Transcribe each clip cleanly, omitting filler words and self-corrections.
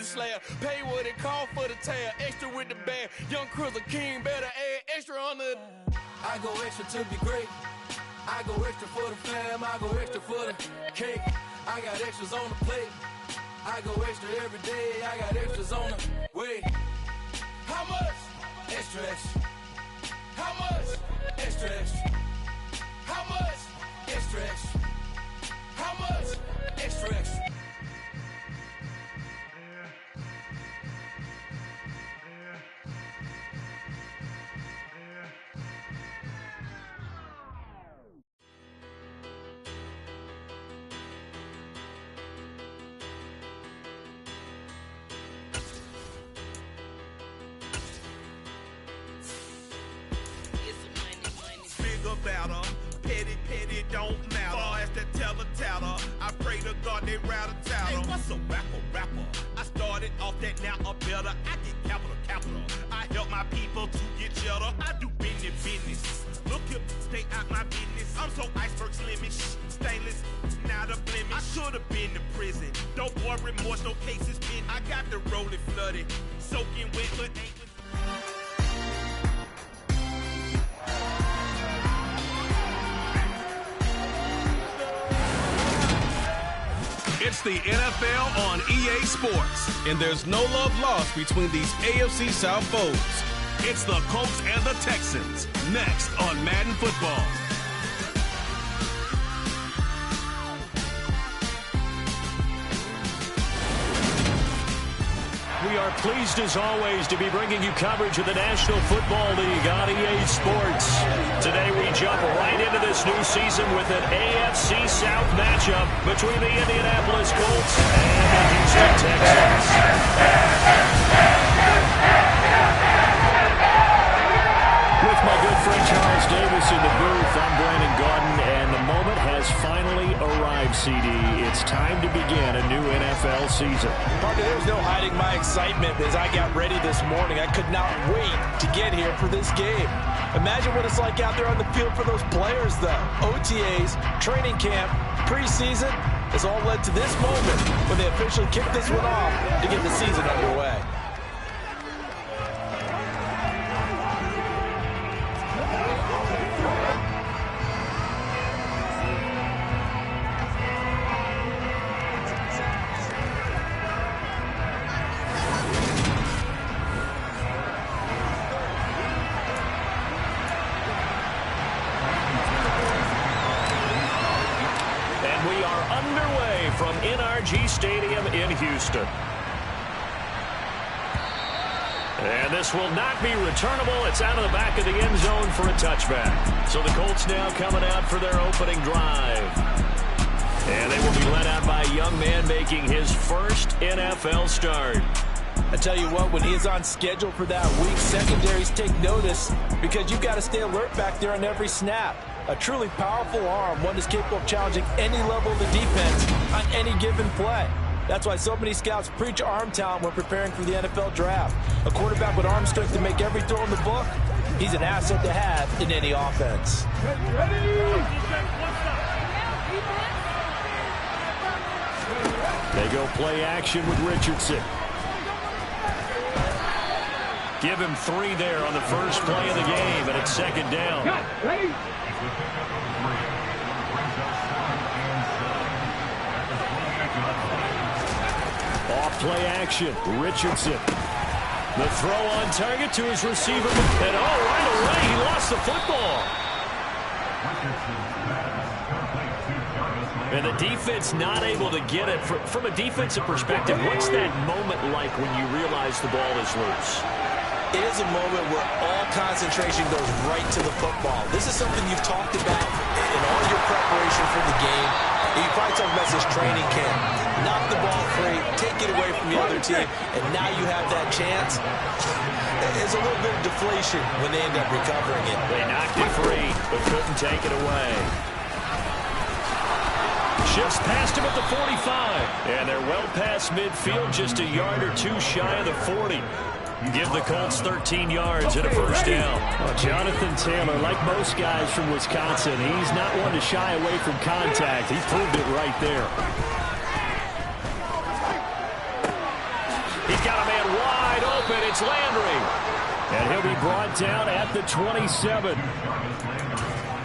slayer. Pay what it call for the tail. Extra with the bag. Young Cruiser King better add extra on the. I go extra to be great. I go extra for the fam. I go extra for the cake. I got extras on the plate. I go extra every day. I got extras on the way. How much? Extra, extra. How much? Extra, extra. How much? Extra, extra. How much? Extra, extra. About her. Petty, don't matter. Far as that teller, I pray to God they rattle tattle. Hey, what's a rapper? I started off that, now I'm better. I get capital. I help my people to get cheddar. I do business. Look here, stay out my business. I'm so iceberg slimish, stainless, not a blemish. I should've been to prison. Don't boy remorse, no cases pinned. I got the rolling flooded, soaking wet, but ain't. It's the NFL on EA Sports, and there's no love lost between these AFC South foes. It's the Colts and the Texans, next on Madden Football. We are pleased as always to be bringing you coverage of the National Football League on EA Sports. Today we jump right into this new season with an AFC South matchup between the Indianapolis Colts and the Houston Texans. With my good friend Charles Davis in the booth, I'm Brandon Gaudin, and the moment has finally arrived, CD. It's time to begin a new NFL season. Parker, there was no hiding my excitement as I got ready this morning. I could not wait to get here for this game. Imagine what it's like out there on the field for those players, though. OTAs, training camp, preseason has all led to this moment when they officially kick this one off to get the season underway. From NRG Stadium in Houston. And this will not be returnable. It's out of the back of the end zone for a touchback. So the Colts now coming out for their opening drive. And they will be led out by a young man making his first NFL start. I tell you what, when he is on schedule for that week, secondaries take notice because you've got to stay alert back there on every snap. A truly powerful arm, one is capable of challenging any level of the defense on any given play. That's why so many scouts preach arm talent when preparing for the NFL draft. A quarterback with arm strength to make every throw in the book, he's an asset to have in any offense. They go play action with Richardson. Give him 3 there on the first play of the game, and it's second down. Off play action, Richardson. The throw on target to his receiver, and right away he lost the football. And the defense not able to get it. From a defensive perspective, what's that moment like when you realize the ball is loose? It is a moment where all concentration goes right to the football. This is something you've talked about in all your preparation for the game. You probably talk about this training camp. Knock the ball free, take it away from the other team, and now you have that chance. There's a little bit of deflation when they end up recovering it. They knocked it free, but couldn't take it away. Shifts past him at the 45. And they're well past midfield, just a yard or two shy of the 40. Give the Colts 13 yards and a first down. Well, Jonathan Taylor, like most guys from Wisconsin, he's not one to shy away from contact. He proved it right there. He's got a man wide open. It's Landry. And he'll be brought down at the 27.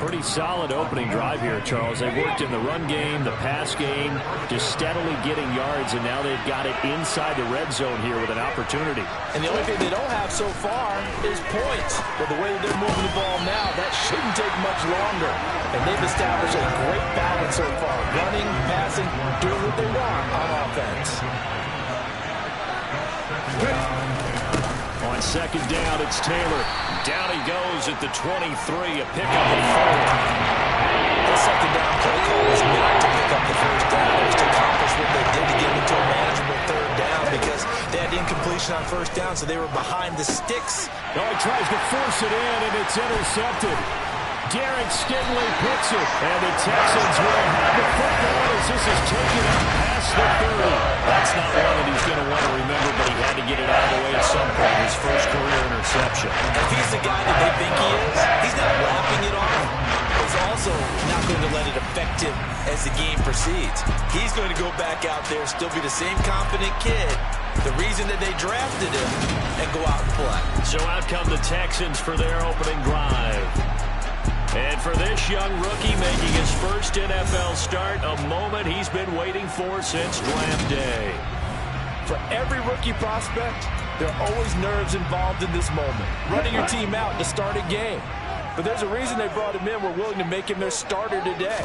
Pretty solid opening drive here, Charles. They worked in the run game, the pass game, just steadily getting yards, and now they've got it inside the red zone here with an opportunity. And the only thing they don't have so far is points. But the way that they're moving the ball now, that shouldn't take much longer. And they've established a great balance so far. Running, passing, doing what they want on offense. On second down, it's Taylor. Down he goes at the 23, a pickup and 4. The second down play call was not to pick up the first down. It was to accomplish what they did to get into a manageable third down because they had incompletion on first down, so they were behind the sticks. Oh, he tries to force it in, and it's intercepted. Derek Stingley picks it, and the Texans will have the football as this is taken up past the 30. That's not one that he's going to want to remember, but he had to get it out of the way at some point. His first career interception. If he's the guy that they think he is, he's not lapping it off. He's also not going to let it affect him as the game proceeds. He's going to go back out there, still be the same confident kid, the reason that they drafted him, and go out and play. So out come the Texans for their opening drive. And for this young rookie making his first NFL start, a moment he's been waiting for since draft day. For every rookie prospect, there are always nerves involved in this moment. Running your team out to start a game. But there's a reason they brought him in. We're willing to make him their starter today.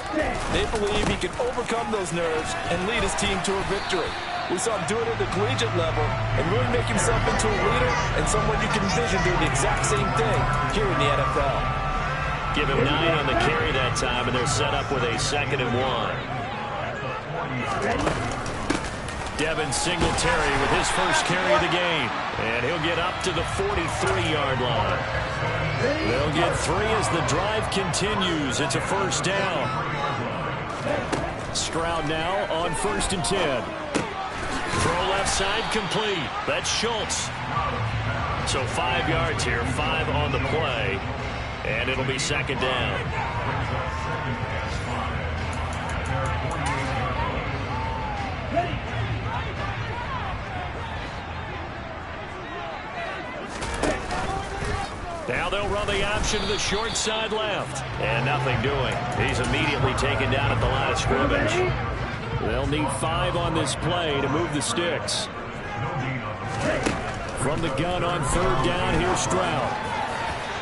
They believe he can overcome those nerves and lead his team to a victory. We saw him do it at the collegiate level and really make himself into a leader and someone you can envision doing the exact same thing here in the NFL. Give him 9 on the carry that time, and they're set up with a 2nd and 1. Devin Singletary with his first carry of the game, and he'll get up to the 43-yard line. They'll get 3 as the drive continues. It's a first down. Stroud now on 1st and 10. Throw left side complete. That's Schultz. So 5 yards here, 5 on the play. And it'll be 2nd down. Now they'll run the option to the short side left. And nothing doing. He's immediately taken down at the line of scrimmage. They'll need 5 on this play to move the sticks. From the gun on 3rd down, here's Stroud.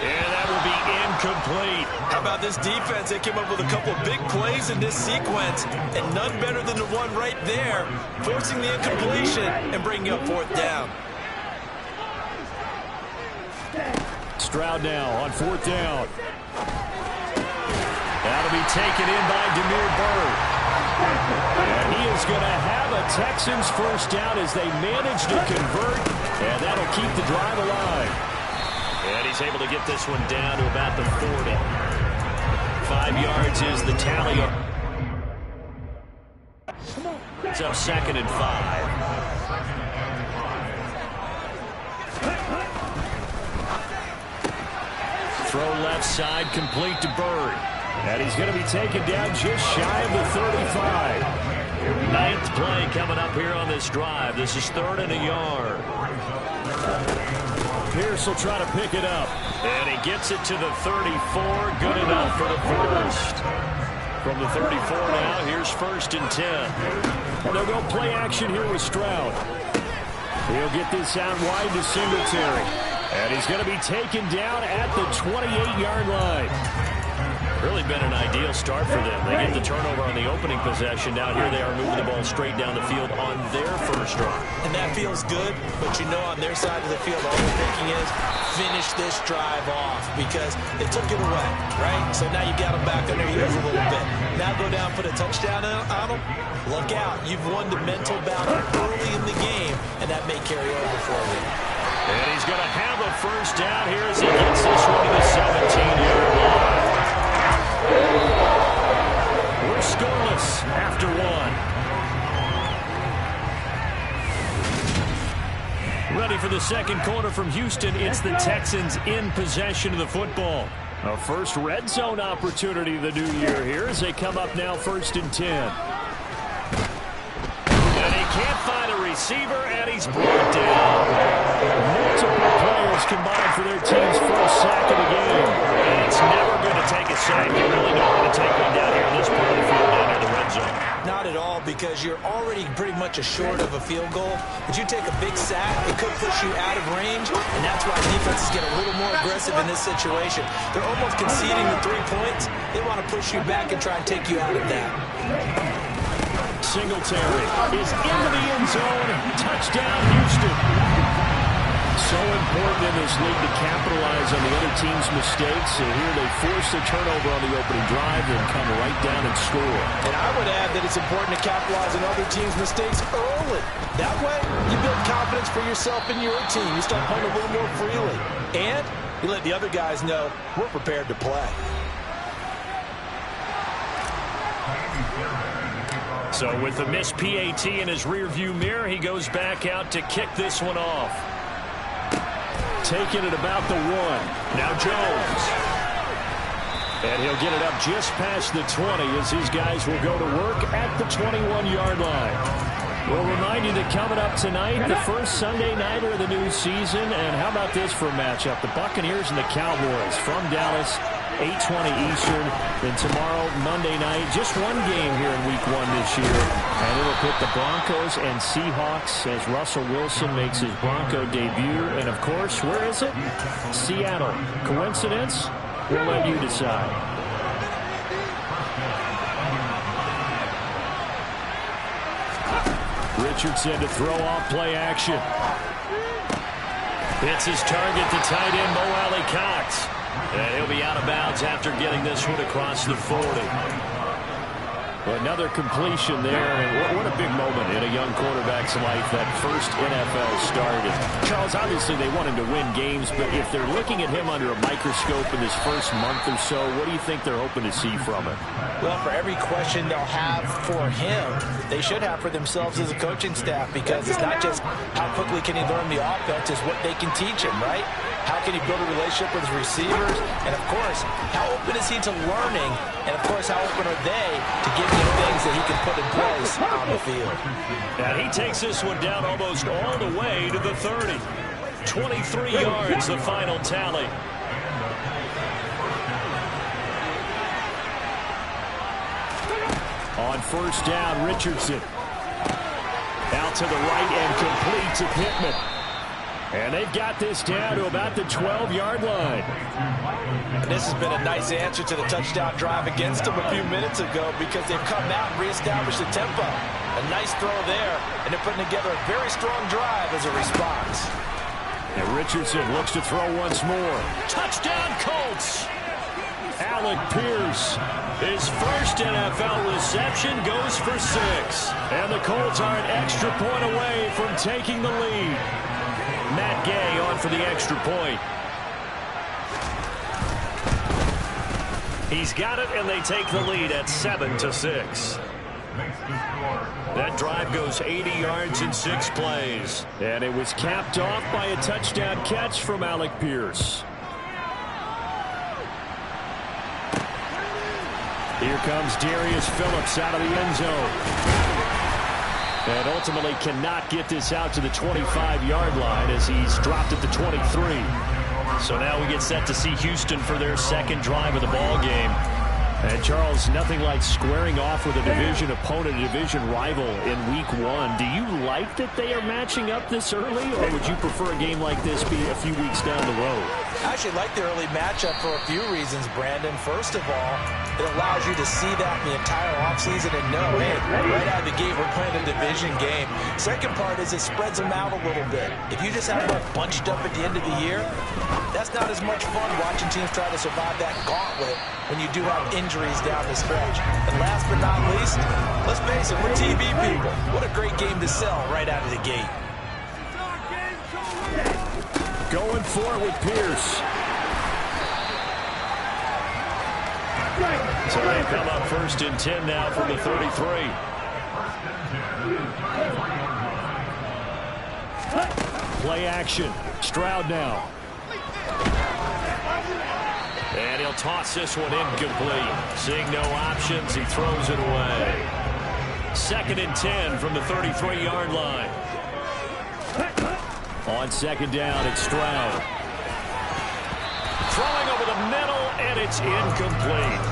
And that will be incomplete. How about this defense? They came up with a couple big plays in this sequence, and none better than the one right there, forcing the incompletion and bringing up 4th down. Stroud now on 4th down. That'll be taken in by Damiere Byrd. And he is going to have a Texans first down as they manage to convert, and that'll keep the drive alive. And he's able to get this one down to about the 40. 5 yards is the tally. It's up 2nd and 5. Throw left side complete to Byrd. And he's going to be taken down just shy of the 35. 9th play coming up here on this drive. This is 3rd and a yard. Pierce will try to pick it up. And he gets it to the 34. Good enough for the first. From the 34 now, here's 1st and 10. And they'll go play action here with Stroud. He'll get this out wide to Singletary. And he's going to be taken down at the 28-yard line. Really been an ideal start for them. They get the turnover on the opening possession. Now here they are moving the ball straight down the field on their first drive. And that feels good, but you know on their side of the field, all they're thinking is finish this drive off because they took it away, right? So now you got them back on their heels a little bit. Now go down, put a touchdown on them. Look out. You've won the mental battle early in the game, and that may carry over for you. And he's going to have a first down here as he gets this one to the 17-yard line. We're scoreless after 1. Ready for the second quarter from Houston. It's the Texans in possession of the football. A first red zone opportunity the new year here as they come up now 1st and 10. And he can't find a receiver, and he's brought down. Multiple players combined for their team's first sack of the game. It's never going to take a sack. You really don't want to take one down here in this part of the field down near the red zone. Not at all, because you're already pretty much short of a field goal. But you take a big sack, it could push you out of range, and that's why defenses get a little more aggressive in this situation. They're almost conceding the 3 points. They want to push you back and try and take you out of that. Singletary is into the end zone. Touchdown, Houston. So important in this league to capitalize on the other team's mistakes. And here they force a turnover on the opening drive and come right down and score. And I would add that it's important to capitalize on other teams' mistakes early. That way, you build confidence for yourself and your team. You start playing a little more freely. And you let the other guys know we're prepared to play. So with the missed PAT in his rearview mirror, he goes back out to kick this one off. Taking it about the 1. Now Jones. And he'll get it up just past the 20 as his guys will go to work at the 21-yard line. We'll remind you that coming up tonight, the first Sunday nighter of the new season. And how about this for a matchup? The Buccaneers and the Cowboys from Dallas, 8:20 Eastern. Then tomorrow, Monday night, just one game here in Week 1 this year. And it'll put the Broncos and Seahawks as Russell Wilson makes his Bronco debut. And, of course, where is it? Seattle. Coincidence? We'll let you decide. Richardson to throw off play action. It's his target, the tight end, Mo Alley-Cox. And he'll be out of bounds after getting this one across the 40. Another completion there, and what a big moment in a young quarterback's life, that first NFL start. And Charles, obviously they want him to win games, but if they're looking at him under a microscope in this first month or so, what do you think they're hoping to see from him? Well, for every question they'll have for him, they should have for themselves as a coaching staff, because it's not just how quickly can he learn the offense, it's what they can teach him, right? How can he build a relationship with his receivers? And, of course, how open is he to learning? And, of course, how open are they to giving him things that he can put in place on the field? And he takes this one down almost all the way to the 30. 23 yards, the final tally. On first down, Richardson. Out to the right and complete to Pittman. And they've got this down to about the 12-yard line. And this has been a nice answer to the touchdown drive against them a few minutes ago, because they've come out and reestablished the tempo. A nice throw there, and they're putting together a very strong drive as a response. And Richardson looks to throw once more. Touchdown, Colts! Alec Pierce, his first NFL reception, goes for 6. And the Colts are an extra point away from taking the lead. Matt Gay on for the extra point. He's got it, and they take the lead at 7-6. That drive goes 80 yards in 6 plays. And it was capped off by a touchdown catch from Alec Pierce. Here comes Darius Phillips out of the end zone. And ultimately cannot get this out to the 25-yard line as he's dropped at the 23. So now we get set to see Houston for their second drive of the ball game. And, Charles, nothing like squaring off with a division opponent, a division rival in Week 1. Do you like that they are matching up this early, or would you prefer a game like this be a few weeks down the road? I actually like the early matchup for a few reasons, Brandon. First of all, it allows you to see that in the entire offseason and know, hey, right out of the gate, we're playing a division game. Second part is it spreads them out a little bit. If you just have them bunched up at the end of the year, that's not as much fun watching teams try to survive that gauntlet when you do have injuries down the stretch. And last but not least, let's face it, we're TV people. What a great game to sell right out of the gate. Going for it with Pierce. So they come up 1st and 10 now from the 33. Play action. Stroud now. And he'll toss this one incomplete. Seeing no options, he throws it away. 2nd and 10 from the 33-yard line. On second down, it's Stroud. Throwing over the middle, and it's incomplete.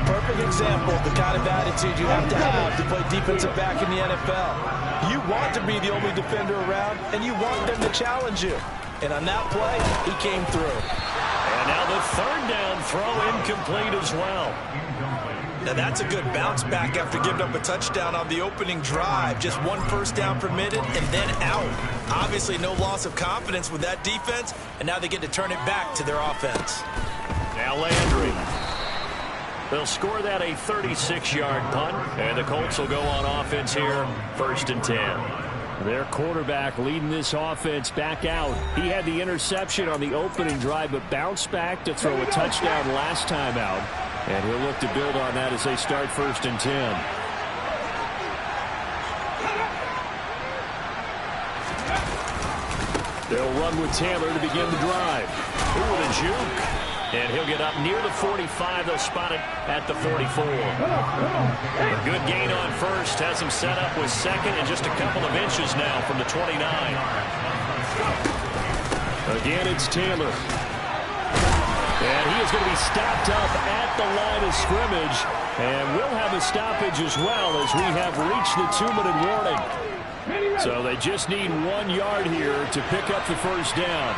Perfect example of the kind of attitude you have to play defensive back in the NFL. You want to be the only defender around, and you want them to challenge you. And on that play, he came through. And now the third down throw incomplete as well. Now that's a good bounce back after giving up a touchdown on the opening drive. Just one first down permitted and then out. Obviously no loss of confidence with that defense, and now they get to turn it back to their offense. Now Landry. They'll score that a 36-yard punt, and the Colts will go on offense here, 1st and 10. Their quarterback leading this offense back out. He had the interception on the opening drive, but bounced back to throw a touchdown last time out. And he'll look to build on that as they start 1st and 10. They'll run with Taylor to begin the drive. Ooh, the juke. And he'll get up near the 45. They'll spot it at the 44. A good gain on first. Has him set up with second and just a couple of inches now from the 29. Again, it's Taylor. And he is going to be stopped up at the line of scrimmage. And we'll have a stoppage as well as we have reached the 2-minute warning. So they just need 1 yard here to pick up the first down.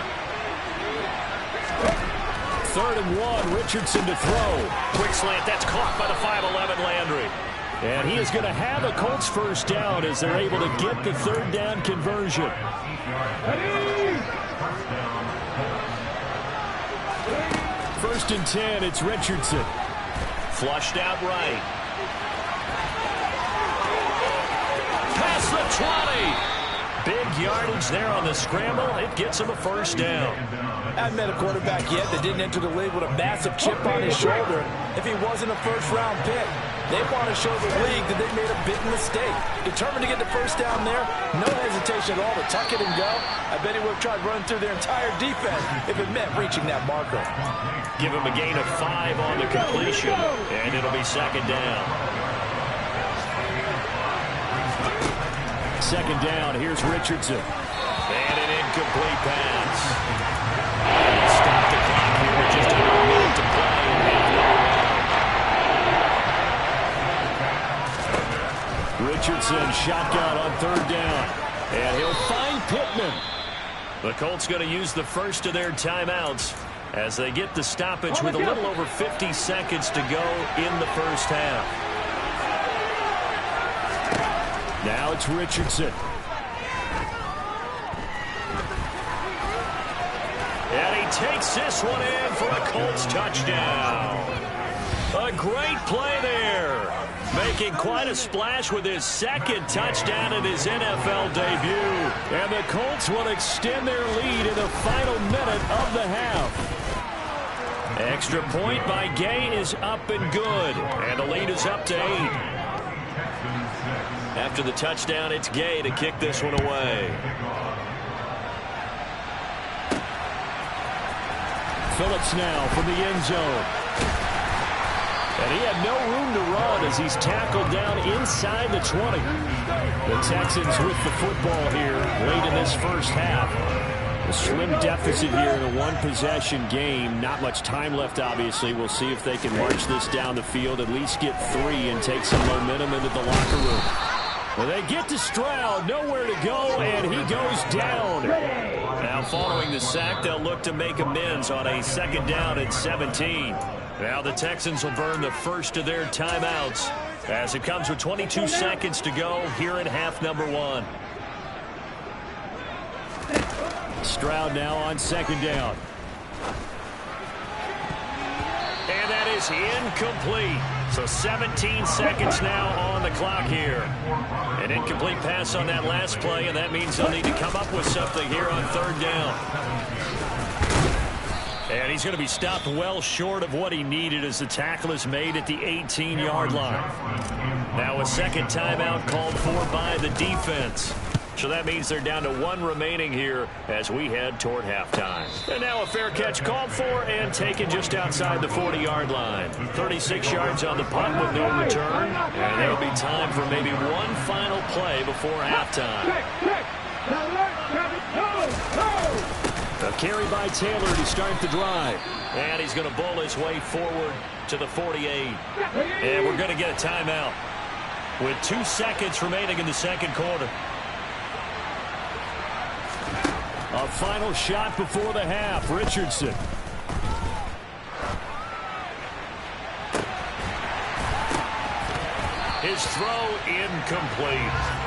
3rd and 1, Richardson to throw. Quick slant, that's caught by the 5'11" Landry. And he is going to have a Colts first down as they're able to get the 3rd down conversion. 1st and 10, it's Richardson. Flushed out right. Past the 20. Big yardage there on the scramble. It gets him a first down. I haven't met a quarterback yet that didn't enter the league with a massive chip on his shoulder. If he wasn't a first-round pick, they want to show the league that they made a big mistake. Determined to get the first down there, no hesitation at all to tuck it and go. I bet he would have tried running through their entire defense if it meant reaching that marker. Give him a gain of 5 on the completion, and it'll be 2nd down. 2nd down, here's Richardson. And an incomplete pass. Stop the clock here with just under a minute to play in half. Richardson shotgun on 3rd down. And he'll find Pittman. The Colts going to use the first of their timeouts as they get the stoppage with a little over 50 seconds to go in the first half. Now it's Richardson. And he takes this one in for a Colts touchdown. A great play there. Making quite a splash with his 2nd touchdown in his NFL debut. And the Colts will extend their lead in the final minute of the half. Extra point by Gay is up and good. And the lead is up to 8. After the touchdown, it's Gay to kick this one away. Phillips now from the end zone. And he had no room to run as he's tackled down inside the 20. The Texans with the football here late in this first half. A slim deficit here in a one-possession game. Not much time left, obviously. We'll see if they can march this down the field, at least get 3 and take some momentum into the locker room. Well, they get to Stroud, nowhere to go, and he goes down. Now following the sack, they'll look to make amends on a 2nd down and 17. Now the Texans will burn the first of their timeouts as it comes with 22 seconds to go here in half number 1. Stroud now on 2nd down. And that is incomplete. So 17 seconds now on the clock here. An incomplete pass on that last play, and that means they'll need to come up with something here on 3rd down. And he's going to be stopped well short of what he needed as the tackle is made at the 18-yard line. Now a 2nd timeout called for by the defense. So that means they're down to 1 remaining here as we head toward halftime. And now a fair catch called for and taken just outside the 40-yard line. 36 yards on the punt with no return. And there'll be time for maybe one final play before halftime. carry by Taylor to start the drive. And he's going to bowl his way forward to the 48. And we're going to get a timeout with 2 seconds remaining in the second quarter. A final shot before the half. Richardson. His throw incomplete.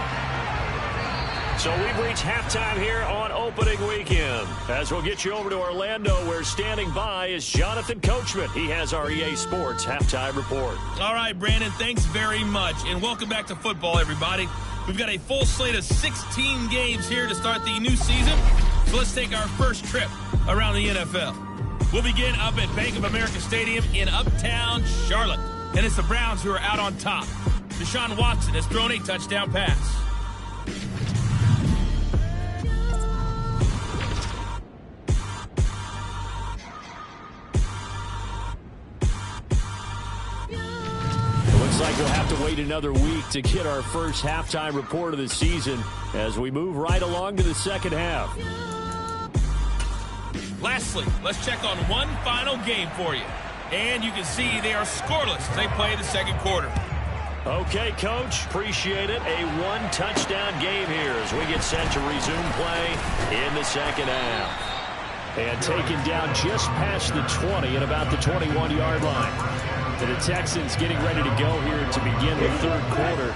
So we've reached halftime here on opening weekend. As we'll get you over to Orlando, where standing by is Jonathan Coachman. He has our EA Sports halftime report. All right, Brandon, thanks very much. And welcome back to football, everybody. We've got a full slate of 16 games here to start the new season. So let's take our first trip around the NFL. We'll begin up at Bank of America Stadium in Uptown Charlotte. And it's the Browns who are out on top. Deshaun Watson has thrown a touchdown pass. Looks like we'll have to wait another week to get our first halftime report of the season as we move right along to the second half. Lastly, let's check on one final game for you. And you can see they are scoreless as they play the second quarter. Okay, Coach. Appreciate it. A one-touchdown game here as we get set to resume play in the second half. And taken down just past the 20 at about the 21-yard line. The Texans getting ready to go here to begin the third quarter.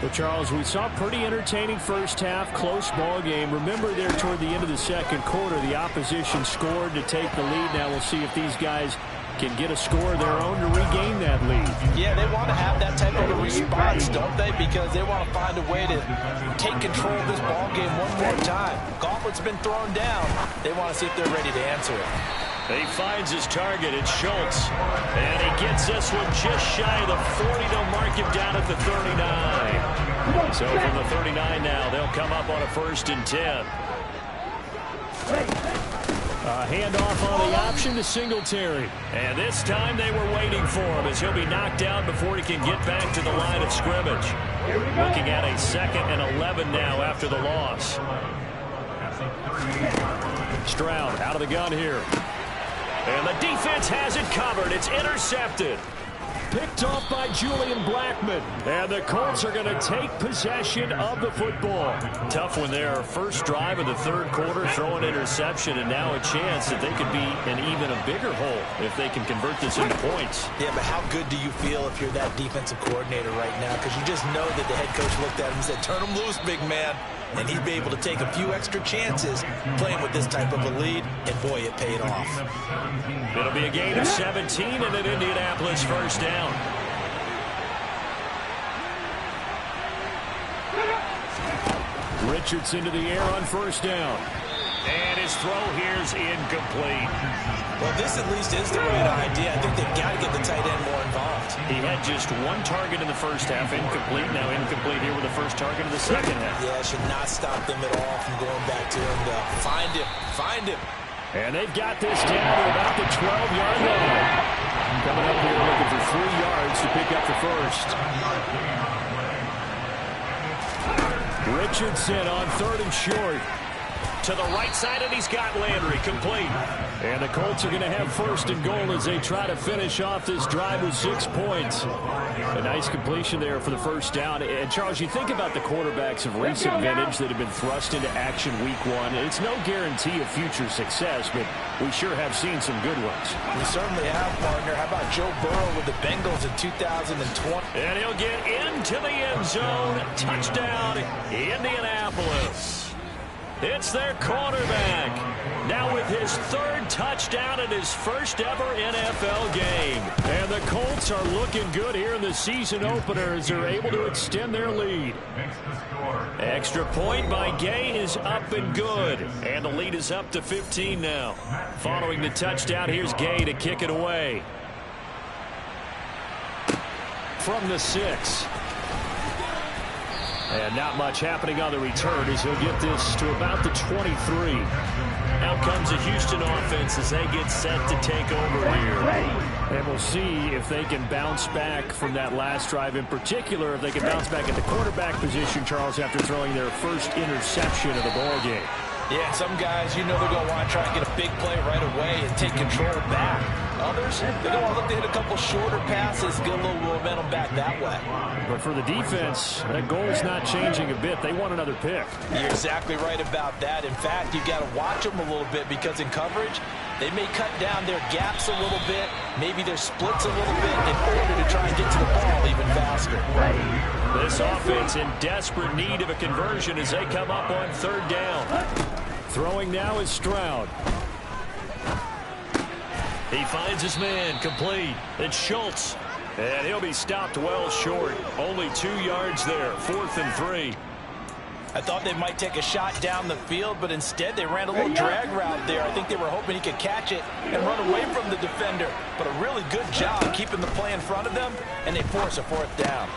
But, Charles, we saw a pretty entertaining first half, close ball game. Remember there toward the end of the second quarter, the opposition scored to take the lead. Now we'll see if these guys can get a score of their own to regain that lead. Yeah, they want to have that type of a response, don't they? Because they want to find a way to take control of this ball game one more time. Gauntlet's been thrown down. They want to see if they're ready to answer it. He finds his target. It's Schultz. And he gets this one just shy of the 40 to mark him down at the 39. So from the 39 now, they'll come up on a 1st and 10. Handoff on the option to Singletary. And this time they were waiting for him as he'll be knocked down before he can get back to the line of scrimmage. Looking at a 2nd and 11 now after the loss. Stroud out of the gun here. And the defense has it covered. It's intercepted. Picked off by Julian Blackman. And the Colts are going to take possession of the football. Tough one there. First drive of the third quarter, throw an interception, and now a chance that they could be in even a bigger hole if they can convert this into points. Yeah, but how good do you feel if you're that defensive coordinator right now? Because you just know that the head coach looked at him and said, turn him loose, big man. And he'd be able to take a few extra chances playing with this type of a lead, and boy, it paid off. It'll be a gain of 17 and an Indianapolis first down. Richardson to the air on first down. And his throw here is incomplete. Well, this at least is the right idea. I think they've got to get the tight end more involved. He had just one target in the first half, incomplete. Now incomplete here with the first target of the second half. Yeah, it should not stop them at all from going back to him to find him. And they've got this down to about the 12-yard line. Coming up here looking for 3 yards to pick up the first. Richardson on 3rd and short. To the right side, and he's got Landry complete. And the Colts are going to have 1st and goal as they try to finish off this drive with 6 points. A nice completion there for the first down. And, Charles, you think about the quarterbacks of recent vintage that have been thrust into action week 1. It's no guarantee of future success, but we sure have seen some good ones. We certainly have, partner. How about Joe Burrow with the Bengals in 2020? And he'll get into the end zone. Touchdown, Indianapolis. It's their quarterback. Now with his 3rd touchdown in his first ever NFL game. And the Colts are looking good here in the season opener as they're able to extend their lead. Extra point by Gay is up and good. And the lead is up to 15 now. Following the touchdown, here's Gay to kick it away. From the 6. And not much happening on the return as he'll get this to about the 23. Out comes the Houston offense as they get set to take over here. And we'll see if they can bounce back from that last drive. In particular, if they can bounce back at the quarterback position, Charles, after throwing their first interception of the ball game. Yeah, some guys, you know they're going to want to try and get a big play right away and take control back. Others, they're going to look to hit a couple shorter passes, get a little momentum back that way. But for the defense, that goal's not changing a bit. They want another pick. You're exactly right about that. In fact, you've got to watch them a little bit because in coverage, they may cut down their gaps a little bit, maybe their splits a little bit in order to try and get to the ball even faster. This offense in desperate need of a conversion as they come up on third down. Throwing now is Stroud. He finds his man, complete. It's Schultz. And he'll be stopped well short. Only 2 yards there, 4th and 3. I thought they might take a shot down the field, but instead they ran a little drag route there. I think they were hoping he could catch it and run away from the defender. But a really good job keeping the play in front of them, and they force a 4th down.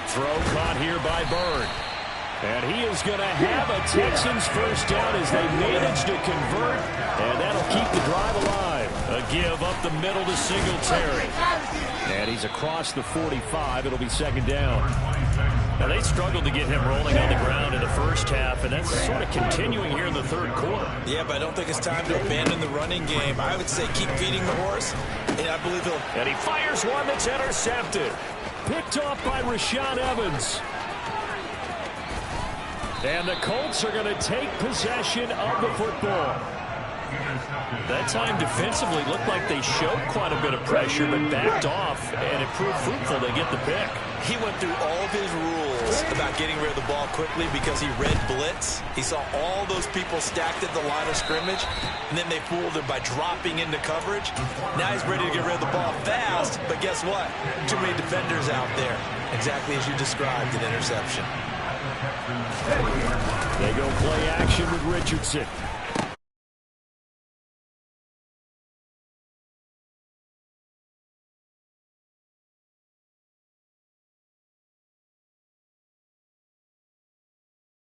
Throw caught here by Bird. And he is going to have a Texans first down as they manage to convert, and that'll keep the drive alive. A give up the middle to Singletary. And he's across the 45. It'll be 2nd down. Now, they struggled to get him rolling on the ground in the first half, and that's sort of continuing here in the 3rd quarter. Yeah, but I don't think it's time to abandon the running game. I would say keep feeding the horse, and I believe he'll... And he fires one that's intercepted. Picked off by Rashaan Evans. And the Colts are going to take possession of the football. That time defensively looked like they showed quite a bit of pressure, but backed off, and it proved fruitful. They get the pick. He went through all of his rules about getting rid of the ball quickly because he read blitz. He saw all those people stacked at the line of scrimmage, and then they fooled him by dropping into coverage. Now he's ready to get rid of the ball fast, but guess what? Too many defenders out there. Exactly as you described, an interception. They go play action with Richardson.